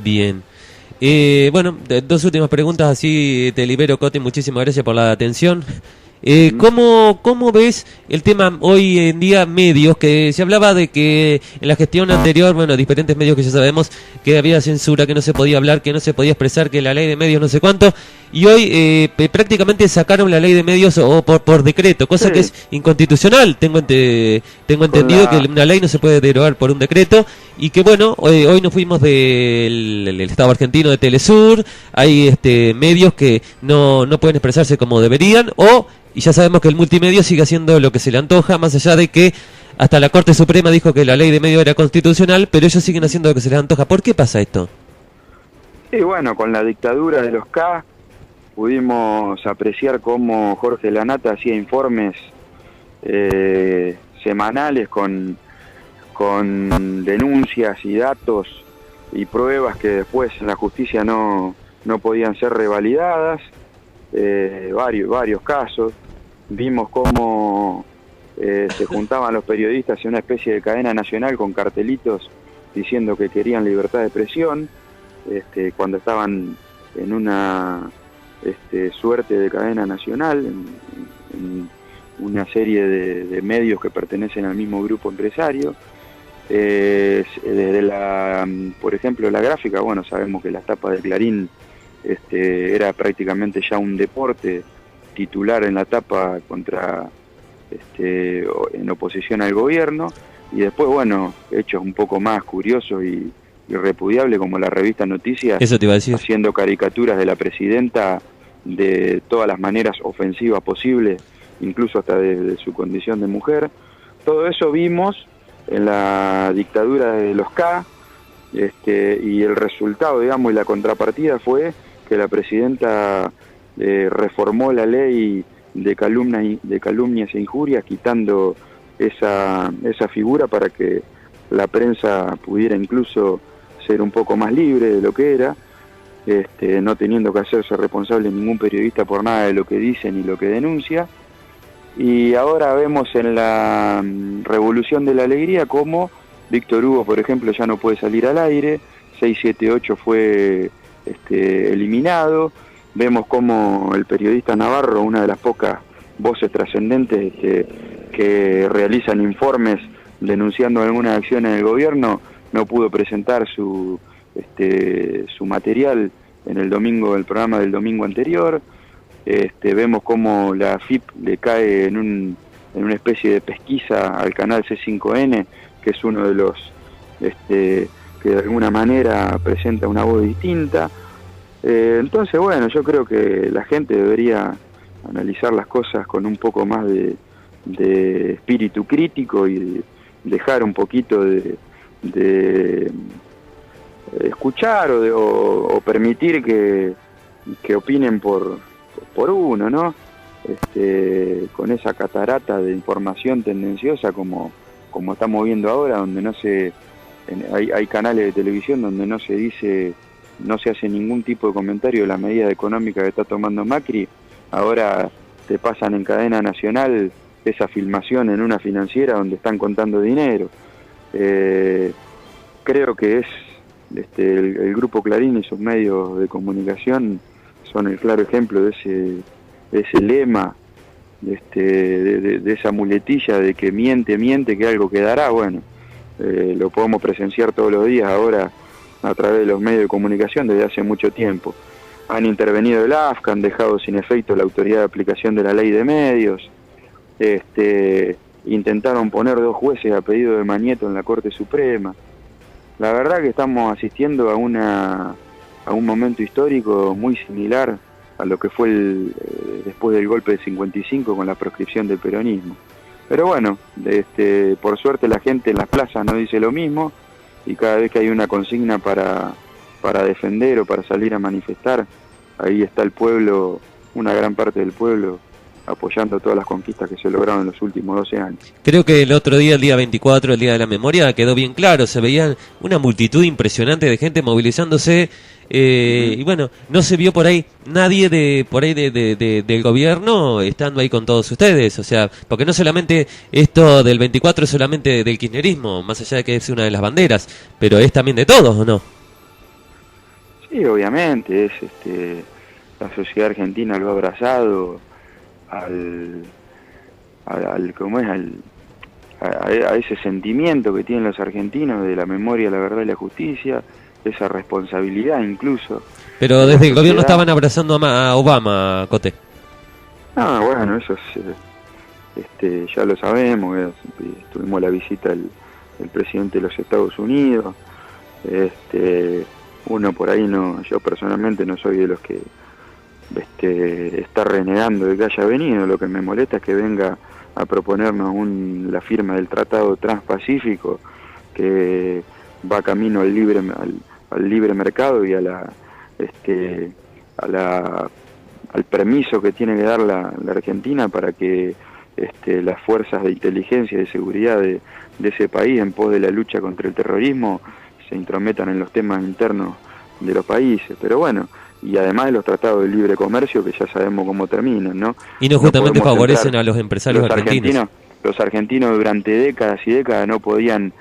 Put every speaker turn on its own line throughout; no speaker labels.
Bien. Bueno, dos últimas preguntas, así te libero, Coti. Muchísimas gracias por la atención. ¿Cómo ves el tema hoy en día medios? Que se hablaba de que en la gestión anterior, bueno, diferentes medios que ya sabemos, que había censura, que no se podía hablar, que no se podía expresar, que la ley de medios no sé cuánto, y hoy prácticamente sacaron la ley de medios o por decreto, cosa
Sí,
que es inconstitucional. Tengo entendido que una ley no se puede derogar por un decreto, y que bueno, hoy nos fuimos del Estado argentino de Telesur. Hay medios que no pueden expresarse como deberían, y ya sabemos que el multimedio sigue haciendo lo que se le antoja, más allá de que hasta la Corte Suprema dijo que la ley de medio era constitucional, pero ellos siguen haciendo lo que se les antoja. ¿Por qué pasa esto?
y bueno, con la dictadura de los K pudimos apreciar cómo Jorge Lanata hacía informes semanales con denuncias y datos y pruebas que después en la justicia no podían ser revalidadas. Varios casos. Vimos cómo se juntaban los periodistas en una especie de cadena nacional con cartelitos diciendo que querían libertad de expresión, cuando estaban en una suerte de cadena nacional, en una serie de medios que pertenecen al mismo grupo empresario. Desde por ejemplo, la gráfica, bueno, sabemos que las tapas de Clarín era prácticamente ya un deporte titular en la tapa en oposición al gobierno, y después, bueno, hechos un poco más curiosos y repudiables, como la revista Noticias.
Eso te iba a decir.
Haciendo caricaturas de la presidenta de todas las maneras ofensivas posibles, incluso hasta de su condición de mujer. Todo eso vimos en la dictadura de los K, y el resultado, digamos, y la contrapartida fue que la presidenta reformó la ley de calumnias e injurias, quitando esa figura para que la prensa pudiera incluso ser un poco más libre de lo que era, no teniendo que hacerse responsable ningún periodista por nada de lo que dice ni lo que denuncia. Y ahora vemos en la Revolución de la Alegría cómo Víctor Hugo, por ejemplo, ya no puede salir al aire, 678 fue eliminado. Vemos cómo el periodista Navarro, una de las pocas voces trascendentes que realizan informes denunciando alguna acción en el gobierno, no pudo presentar su material en el programa del domingo anterior. Vemos cómo la AFIP le cae en una especie de pesquisa al canal C5N, que es uno de los que de alguna manera presenta una voz distinta. Entonces, bueno, yo creo que la gente debería analizar las cosas con un poco más de espíritu crítico y dejar un poquito de escuchar o permitir que opinen por uno, ¿no? Con esa catarata de información tendenciosa como estamos viendo ahora, donde hay canales de televisión donde no se hace ningún tipo de comentario de la medida económica que está tomando Macri. Ahora te pasan en cadena nacional esa filmación en una financiera donde están contando dinero. Creo que es el Grupo Clarín y sus medios de comunicación son el claro ejemplo de ese lema, de esa muletilla de que miente, que algo quedará. Bueno, lo podemos presenciar todos los días ahora a través de los medios de comunicación desde hace mucho tiempo. Han intervenido el AFCA, han dejado sin efecto la autoridad de aplicación de la ley de medios, intentaron poner 2 jueces a pedido de Mañeto en la Corte Suprema. La verdad que estamos asistiendo a un momento histórico muy similar a lo que fue después del golpe de 55 con la proscripción del peronismo. Pero bueno, por suerte la gente en las plazas no dice lo mismo, y cada vez que hay una consigna para defender o para salir a manifestar, ahí está el pueblo, una gran parte del pueblo, apoyando todas las conquistas que se lograron en los últimos 12 años.
Creo que el otro día, el día 24, el Día de la Memoria, quedó bien claro. Se veía una multitud impresionante de gente movilizándose, y bueno, no se vio por ahí nadie del gobierno estando ahí con todos ustedes. O sea, porque no solamente esto del 24 es solamente del kirchnerismo, más allá de que es una de las banderas, pero es también de todos, ¿o no?
Sí, obviamente, la sociedad argentina lo ha abrazado ¿cómo es? A ese sentimiento que tienen los argentinos de la memoria, la verdad y la justicia, esa responsabilidad incluso.
Pero desde el gobierno estaban abrazando a Obama, Cote.
Ah, bueno, eso ya lo sabemos, tuvimos la visita del presidente de los Estados Unidos, uno por ahí no, yo personalmente no soy de los que está renegando de que haya venido. Lo que me molesta es que venga a proponernos la firma del Tratado Transpacífico, que va camino al libre mercado y al permiso que tiene que dar la Argentina para que las fuerzas de inteligencia y de seguridad de ese país, en pos de la lucha contra el terrorismo, se intrometan en los temas internos de los países. Pero bueno, y además de los tratados de libre comercio, que ya sabemos cómo terminan, ¿no?
Y no justamente favorecen a los empresarios argentinos.
Los argentinos durante décadas y décadas no podían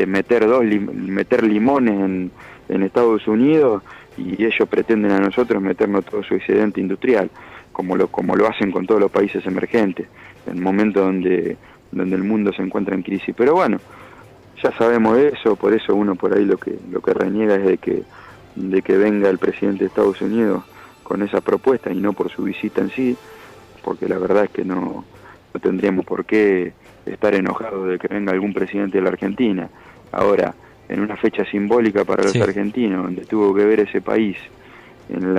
meter limones en Estados Unidos, y ellos pretenden a nosotros meternos todo su excedente industrial, como lo hacen con todos los países emergentes, en momentos donde el mundo se encuentra en crisis. Pero bueno, ya sabemos de eso, por eso uno por ahí lo que reniega es de que venga el presidente de Estados Unidos con esa propuesta y no por su visita en sí, porque la verdad es que no tendríamos por qué estar enojados de que venga algún presidente de la Argentina. Ahora, en una fecha simbólica para los argentinos, donde tuvo que ver ese país en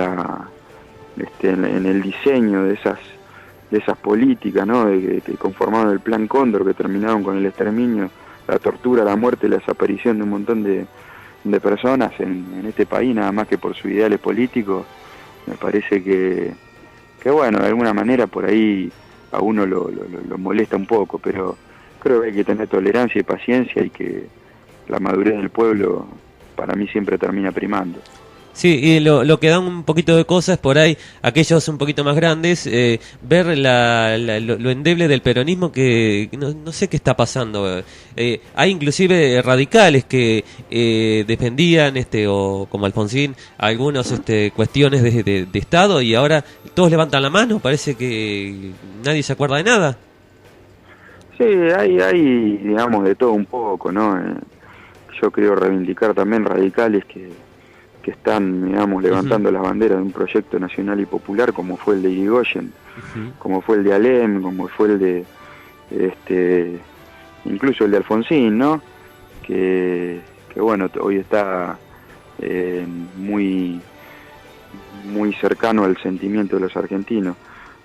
el diseño de esas políticas, ¿no?, que conformaron el Plan Cóndor, que terminaron con el exterminio, la tortura, la muerte y la desaparición de un montón de personas en este país, nada más que por sus ideales políticos. Me parece que bueno, de alguna manera por ahí a uno lo molesta un poco, pero creo que hay que tener tolerancia y paciencia, y que la madurez del pueblo para mí siempre termina primando.
Sí, y lo que da un poquito de cosas por ahí, aquellos un poquito más grandes, ver lo endeble del peronismo, que no sé qué está pasando. Hay inclusive radicales que defendían, o como Alfonsín, algunas cuestiones de Estado, y ahora todos levantan la mano, parece que nadie se acuerda de nada.
Sí, hay digamos de todo un poco, ¿no? Yo creo reivindicar también radicales que están, digamos, levantando las banderas de un proyecto nacional y popular, como fue el de Irigoyen, como fue el de Alem, como fue el de incluso el de Alfonsín, ¿no? Que bueno, hoy está muy cercano al sentimiento de los argentinos.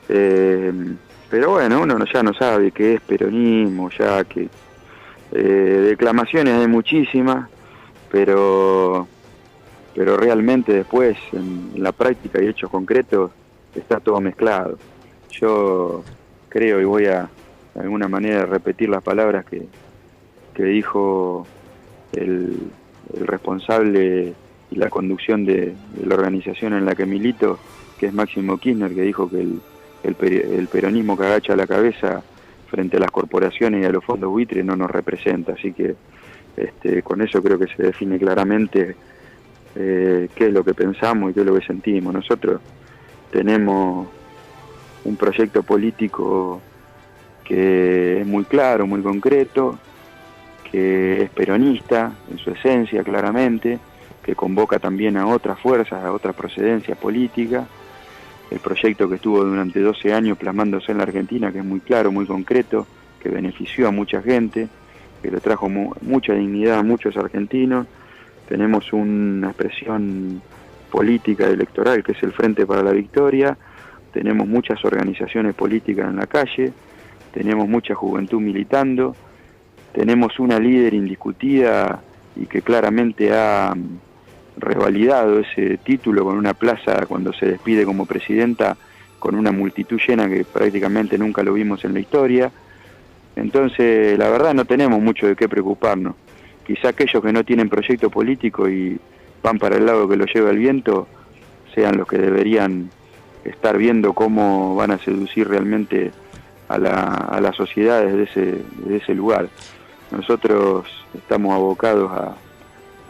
Pero bueno, uno ya no sabe qué es peronismo, ya que declamaciones hay muchísimas, pero realmente después en la práctica y hechos concretos está todo mezclado. Yo creo, y voy a de alguna manera repetir las palabras que dijo el responsable y la conducción de la organización en la que milito, que es Máximo Kirchner, que dijo que el peronismo que agacha la cabeza frente a las corporaciones y a los fondos buitres no nos representa. Así que con eso creo que se define claramente qué es lo que pensamos y qué es lo que sentimos. Nosotros tenemos un proyecto político que es muy claro, muy concreto, que es peronista en su esencia claramente, que convoca también a otras fuerzas, a otras procedencias políticas. El proyecto que estuvo durante 12 años plasmándose en la Argentina, que es muy claro, muy concreto, que benefició a mucha gente, que le trajo mucha dignidad a muchos argentinos. Tenemos una expresión política electoral que es el Frente para la Victoria, tenemos muchas organizaciones políticas en la calle, tenemos mucha juventud militando, tenemos una líder indiscutida y que claramente ha revalidado ese título con una plaza cuando se despide como presidenta, con una multitud llena que prácticamente nunca lo vimos en la historia. Entonces, la verdad, no tenemos mucho de qué preocuparnos. Quizá aquellos que no tienen proyecto político y van para el lado que lo lleva el viento sean los que deberían estar viendo cómo van a seducir realmente a las sociedades de ese lugar. Nosotros estamos abocados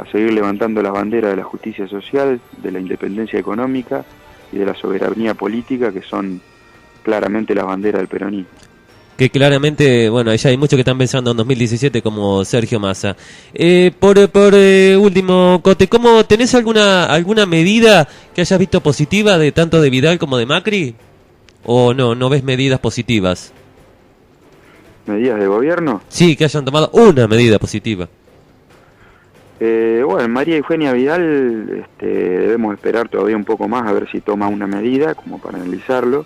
a seguir levantando las banderas de la justicia social, de la independencia económica y de la soberanía política, que son claramente las banderas del peronismo.
Que claramente, bueno, ya hay muchos que están pensando en 2017 como Sergio Massa. Por último, Cote, ¿cómo tenés alguna medida que hayas visto positiva de tanto de Vidal como de Macri? ¿O no ves medidas positivas?
¿Medidas de gobierno?
Sí, que hayan tomado una medida positiva.
Bueno, María Eugenia Vidal debemos esperar todavía un poco más a ver si toma una medida como para analizarlo.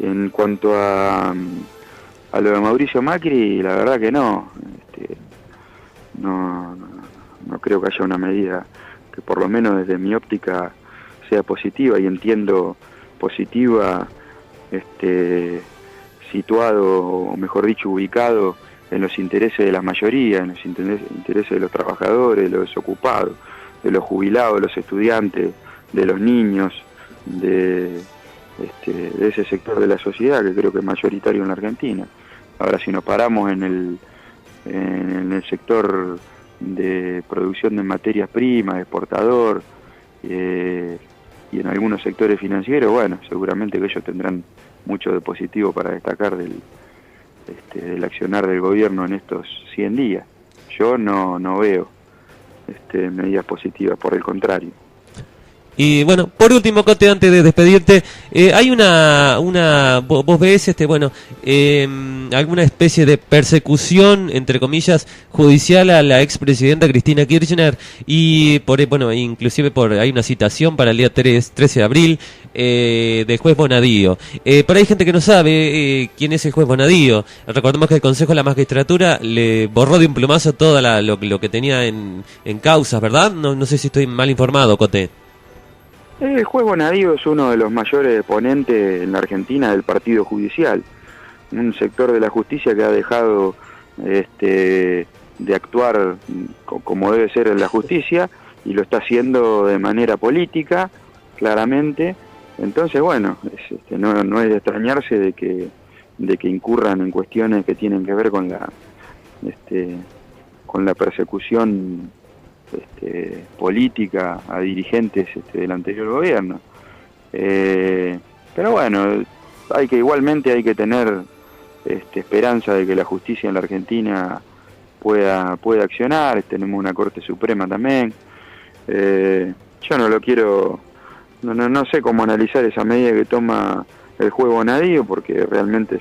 En cuanto a lo de Mauricio Macri, la verdad que no. No creo que haya una medida que por lo menos desde mi óptica sea positiva, y entiendo positiva situado, o mejor dicho, ubicado en los intereses de la mayoría, en los intereses de los trabajadores, de los desocupados, de los jubilados, de los estudiantes, de los niños, de ese sector de la sociedad que creo que es mayoritario en la Argentina. Ahora, si nos paramos en el sector de producción de materias primas, exportador, y en algunos sectores financieros, bueno, seguramente que ellos tendrán mucho de positivo para destacar del accionar del gobierno en estos 100 días. Yo no veo medidas positivas, por el contrario.
Y bueno, por último, Cote, antes de despedirte, hay vos ves, alguna especie de persecución, entre comillas, judicial a la expresidenta Cristina Kirchner, y inclusive hay una citación para el día 13 de abril del juez Bonadío. Pero hay gente que no sabe quién es el juez Bonadío. Recordemos que el Consejo de la Magistratura le borró de un plumazo todo lo que tenía en causas, ¿verdad? No sé si estoy mal informado, Cote.
El juez Bonadío es uno de los mayores exponentes en la Argentina del partido judicial, un sector de la justicia que ha dejado de actuar como debe ser en la justicia, y lo está haciendo de manera política, claramente. Entonces, bueno, no es de extrañarse de que incurran en cuestiones que tienen que ver con la persecución política a dirigentes del anterior gobierno. Pero bueno, igualmente hay que tener esperanza de que la justicia en la Argentina pueda accionar. Tenemos una Corte Suprema también. Yo no sé cómo analizar esa medida que toma el juez Bonadío, porque realmente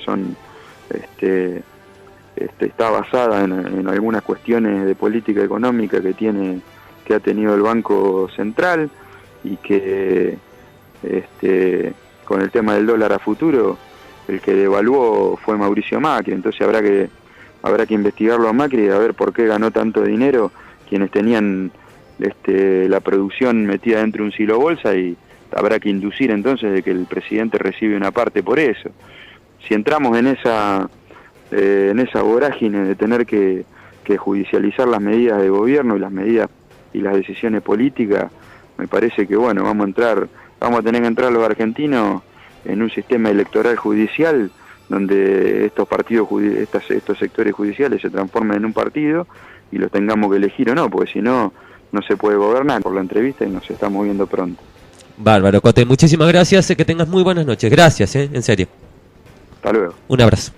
está basada en algunas cuestiones de política económica que ha tenido el Banco Central, y que con el tema del dólar a futuro, el que devaluó fue Mauricio Macri. Entonces habrá que investigarlo a Macri, a ver por qué ganó tanto dinero quienes tenían la producción metida dentro de un silo bolsa, y habrá que inducir entonces de que el presidente recibe una parte por eso. Si entramos en esa vorágine de tener que judicializar las medidas de gobierno y las medidas y las decisiones políticas, me parece que bueno, vamos a tener que entrar los argentinos en un sistema electoral judicial donde estos sectores judiciales se transformen en un partido y los tengamos que elegir o no, porque si no se puede gobernar. Por la entrevista, y nos estamos viendo pronto.
Bárbaro, Cote, muchísimas gracias, que tengas muy buenas noches. Gracias, en serio.
Hasta luego.
Un abrazo.